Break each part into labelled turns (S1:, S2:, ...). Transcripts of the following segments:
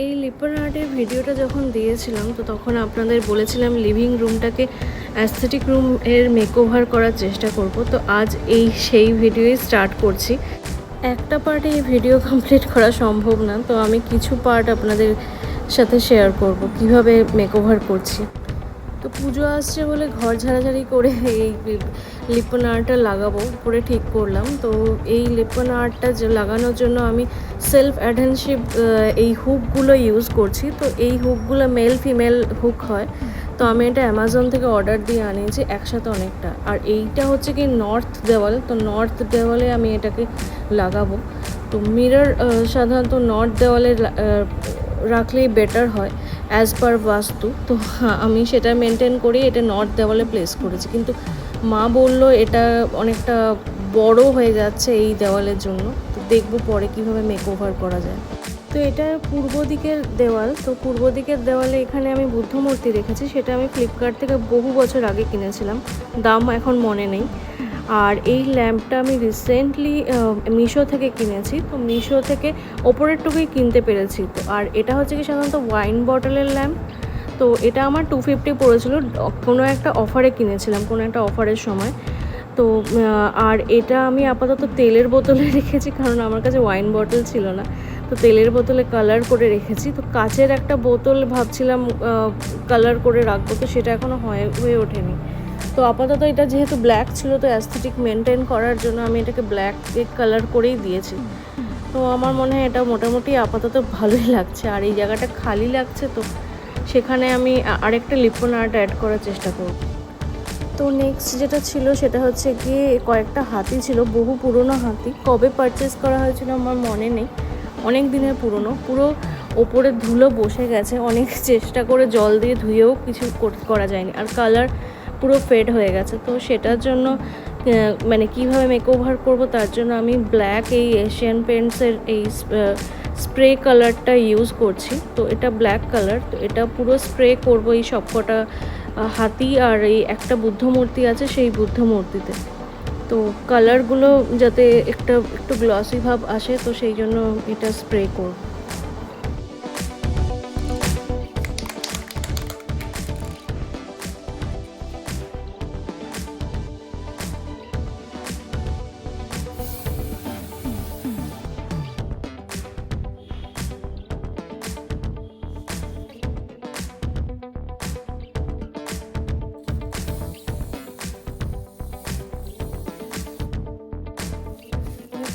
S1: এই লিপন আর্টের ভিডিওটা যখন দিয়েছিলাম তো তখন আপনাদের বলেছিলাম লিভিং রুমটাকে অ্যাস্থেটিক রুম এর মেকওভার করার চেষ্টা করব। তো আজ সেই ভিডিওই স্টার্ট করছি। একটা পার্টে এই ভিডিও কমপ্লিট করা সম্ভব না, তো আমি কিছু পার্ট আপনাদের সাথে শেয়ার করব কিভাবে মেকওভার করছি। তো পুজো আসছে বলে ঘর ঝাড়াঝাড়ি করে এই লিপন আর্টটা লাগাবো করে ঠিক করলাম। তো এই লিপন আর্টটা লাগানোর জন্য আমি সেলফ অ্যাডহেনসিভ এই হুকগুলো ইউজ করছি। তো এই হুকগুলো মেল ফিমেল হুক হয়। তো আমি এটা অ্যামাজন থেকে অর্ডার দিয়ে আনিয়েছি একসাথে অনেকটা। আর এইটা হচ্ছে কি নর্থ দেওয়াল, তো নর্থ দেওয়ালে আমি এটাকে লাগাবো। তো মিরর সাধারণত নর্থ দেওয়ালে রাখলেই বেটার হয় অ্যাজ পার বাস্তু। তো আমি সেটা মেনটেন করি, এটা নর্থ দেওয়ালে প্লেস করেছি। কিন্তু মা বলল এটা অনেকটা বড় হয়ে যাচ্ছে এই দেওয়ালের জন্য। তো দেখবো পরে কীভাবে মেকওভার করা যায়। তো এটা পূর্ব দিকের দেওয়াল। তো পূর্ব দিকের দেওয়ালে এখানে আমি বুদ্ধ মূর্তি রেখেছি, সেটা আমি ফ্লিপকার্ট থেকে বহু বছর আগে কিনেছিলাম, দাম এখন মনে নেই। আর এই ল্যাম্পটা আমি রিসেন্টলি মিশো থেকে কিনেছি। তো মিশো থেকে ওপরেরটুকুই কিনতে পেরেছি। তো আর এটা হচ্ছে কি সাধারণত ওয়াইন বটলের ল্যাম্প। তো এটা আমার 250 পড়েছিল, কোনো একটা অফারে কিনেছিলাম, কোনো একটা অফারের সময়। তো আর এটা আমি আপাতত তেলের বোতলে রেখেছি, কারণ আমার কাছে ওয়াইন বটল ছিল না। তো তেলের বোতলে কালার করে রেখেছি। তো কাচের একটা বোতল ভাবছিলাম কালার করে রাখবো, তো সেটা এখনও হয়ে ওঠেনি। তো আপাতত এটা যেহেতু ব্ল্যাক ছিল, তো অ্যাস্থেটিক মেনটেন করার জন্য আমি এটাকে ব্ল্যাক কালার করেই দিয়েছি। তো আমার মনে হয় এটা মোটামুটি আপাতত ভালোই লাগছে। আর এই জায়গাটা খালি লাগছে, তো সেখানে আমি আরেকটা লিপন আর্ট অ্যাড করার চেষ্টা করব। তো নেক্সট যেটা ছিল সেটা হচ্ছে গিয়ে কয়েকটা হাতি ছিল, বহু পুরনো হাতি। কবে পারচেস করা হয়েছিল আমার মনে নেই, অনেক দিনের পুরনো। পুরো ওপরে ধুলো বসে গেছে, অনেক চেষ্টা করে জল দিয়ে ধুয়েও কিছু করা যায়নি। আর কালার পুরো ফেড হয়ে গেছে। তো সেটার জন্য মানে কীভাবে মেকওভার করব তার জন্য আমি ব্ল্যাক এই এশিয়ান পেন্টসের এই স্প্রে কালারটা ইউজ করছি। তো এটা ব্ল্যাক কালার। তো এটা পুরো স্প্রে করব এই সবকটা হাতি আর এই একটা বুদ্ধ মূর্তি আছে সেই বুদ্ধ মূর্তিতে। তো কালারগুলো যাতে একটু গ্লসি ভাব আসে, তো সেই জন্য এটা স্প্রে করব।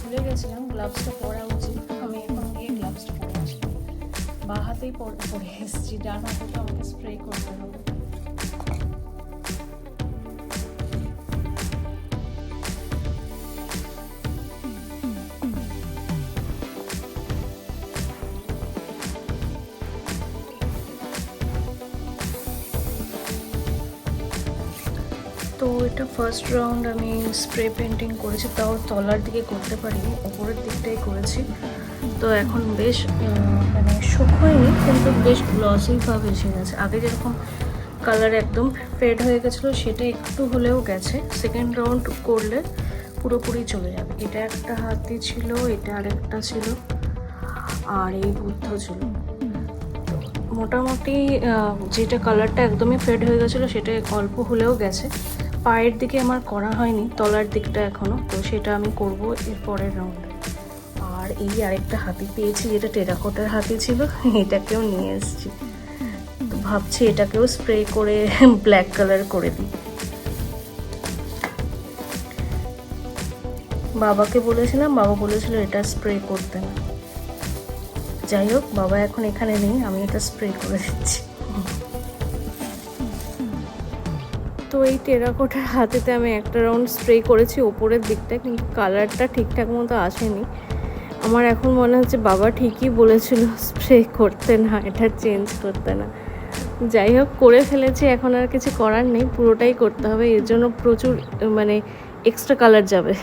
S1: ভুলে গেছিলাম গ্লাভসটা পরা উচিত, আমি এখন গিয়ে গ্লাভসটা পরে আসি। বা হাতেই পরে এসেছি, ডান হাতে তো আমাকে স্প্রে করতে হবে। তো এটা ফার্স্ট রাউন্ড আমি স্প্রে পেন্টিং করেছি, তাও তলার দিকে করতে পারিনি, ওপরের দিকটাই করেছি। তো এখন বেশ মানে শুকোয়নি, কিন্তু বেশ গ্লসি ভাব এসে গেছে। আগে যেরকম কালার একদম ফেড হয়ে গেছিলো সেটা একটু হলেও গেছে। সেকেন্ড রাউন্ড করলে পুরোপুরি চলে যাবে। এটা একটা হাতি ছিল, এটা আরেকটা ছিল, আর এই বুদ্ধ ছিল। মোটামুটি যেটা কালারটা একদমই ফেড হয়ে গেছিলো সেটা অল্প হলেও গেছে। পায়ের দিকে আমার করা হয়নি, তলার দিকটা এখনও, তো সেটা আমি করব এর পরের রাউন্ডে। আর এই আরেকটা হাতি পেয়েছি, যেটা টেরাকোটার হাতি ছিল, এটাকেও নিয়ে এসেছি। তো ভাবছি এটাকেও স্প্রে করে ব্ল্যাক কালার করে দিই। বাবাকে বলেছিলাম, বাবা বলেছিল এটা স্প্রে করতে না। যাই হোক, বাবা এখন এখানে নেই, আমি এটা স্প্রে করে দিচ্ছি। তো এই টেরাকোটার হাতেতে আমি একটা রাউন্ড স্প্রে করেছি ওপরের দিকটা, কিন্তু কালারটা ঠিকঠাক মতো আসেনি। আমার এখন মনে হচ্ছে বাবা ঠিকই বলেছিল স্প্রে করতে না, এটা চেঞ্জ করতে না। যাই হোক, করে ফেলেছি, এখন আর কিছু করার নেই, পুরোটাই করতে হবে। এর জন্য প্রচুর মানে এক্সট্রা কালার যাবে।